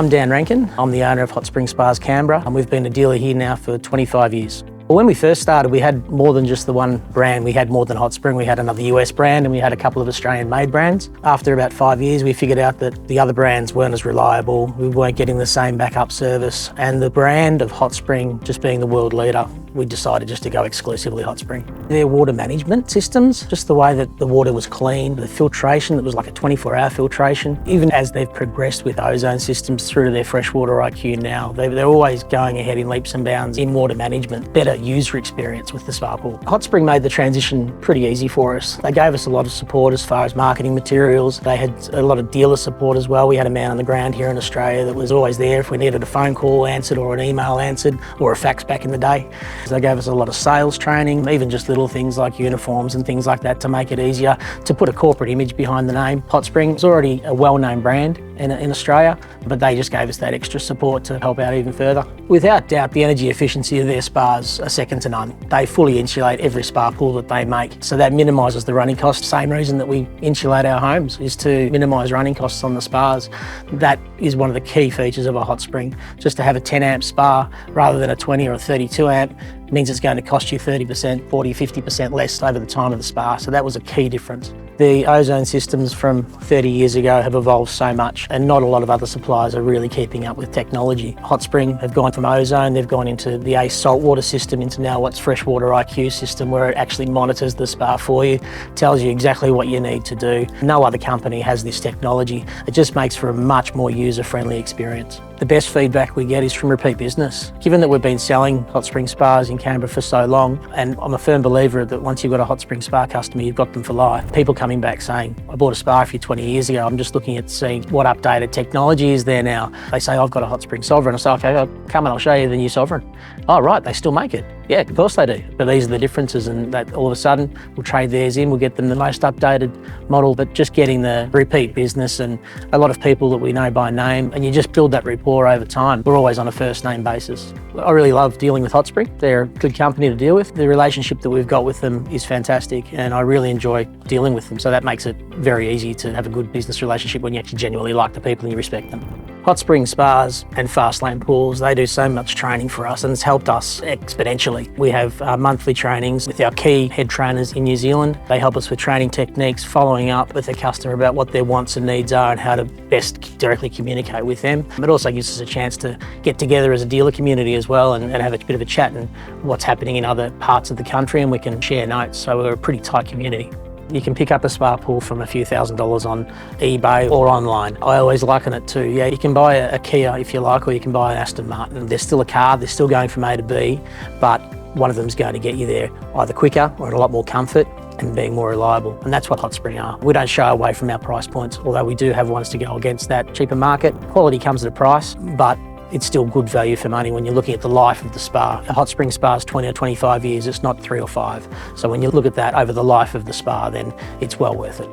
I'm Dan Rankin. I'm the owner of Hot Spring Spas Canberra, and we've been a dealer here now for 25 years. When we first started, we had more than just the one brand. We had more than Hot Spring. We had another US brand and we had a couple of Australian-made brands. After about 5 years, we figured out that the other brands weren't as reliable. We weren't getting the same backup service. And the brand of Hot Spring, just being the world leader, we decided just to go exclusively Hot Spring. Their water management systems, just the way that the water was cleaned, the filtration, that was like a 24-hour filtration. Even as they've progressed with ozone systems through to their freshwater IQ now, they're always going ahead in leaps and bounds in water management. Better user experience with the spa pool. Hot Spring made the transition pretty easy for us. They gave us a lot of support as far as marketing materials. They had a lot of dealer support as well. We had a man on the ground here in Australia that was always there if we needed a phone call answered or an email answered or a fax back in the day. They gave us a lot of sales training, even just little things like uniforms and things like that to make it easier to put a corporate image behind the name. Hot Spring is already a well-known brand in Australia, but they just gave us that extra support to help out even further. Without doubt, the energy efficiency of their spas are second to none. They fully insulate every spa pool that they make, so that minimises the running costs. Same reason that we insulate our homes is to minimise running costs on the spas. That is one of the key features of a Hot Spring. Just to have a 10 amp spa rather than a 20 or a 32 amp means it's going to cost you 30%, 40, 50% less over the time of the spa. So that was a key difference. The ozone systems from 30 years ago have evolved so much, and not a lot of other suppliers are really keeping up with technology. Hot Spring have gone from ozone, they've gone into the ACE saltwater system, into now what's freshwater IQ system, where it actually monitors the spa for you, tells you exactly what you need to do. No other company has this technology. It just makes for a much more user-friendly experience. The best feedback we get is from repeat business. Given that we've been selling Hot Spring Spas in Canberra for so long, and I'm a firm believer that once you've got a Hot Spring Spa customer, you've got them for life. People coming back saying, I bought a spa for you 20 years ago, I'm just looking at seeing what updated technology is there now. They say, I've got a Hot Spring Sovereign. I say, okay, I'll come and I'll show you the new Sovereign. Oh, right, they still make it. Yeah, of course they do. But these are the differences, and that all of a sudden we'll trade theirs in, we'll get them the most updated model, but just getting the repeat business and a lot of people that we know by name, and you just build that rapport over time. We're always on a first name basis. I really love dealing with Hot Spring. They're a good company to deal with. The relationship that we've got with them is fantastic, and I really enjoy dealing with them. So that makes it very easy to have a good business relationship when you actually genuinely like the people and you respect them. Hot Spring Spas and Fastlane pools, they do so much training for us, and it's helped us exponentially. We have monthly trainings with our key head trainers in New Zealand. They help us with training techniques, following up with the customer about what their wants and needs are and how to best directly communicate with them. It also gives us a chance to get together as a dealer community as well and have a bit of a chat and what's happening in other parts of the country, and we can share notes. So we're a pretty tight community. You can pick up a spa pool from a few $1,000s on eBay or online. I always liken it to, yeah, you can buy a Kia if you like, or you can buy an Aston Martin. They're still a car, they're still going from A to B, but one of them's going to get you there either quicker or in a lot more comfort and being more reliable. And that's what Hot Spring are. We don't shy away from our price points, although we do have ones to go against that cheaper market. Quality comes at a price, but it's still good value for money when you're looking at the life of the spa. A Hot Spring Spa is 20 or 25 years, it's not 3 or 5. So when you look at that over the life of the spa, then it's well worth it.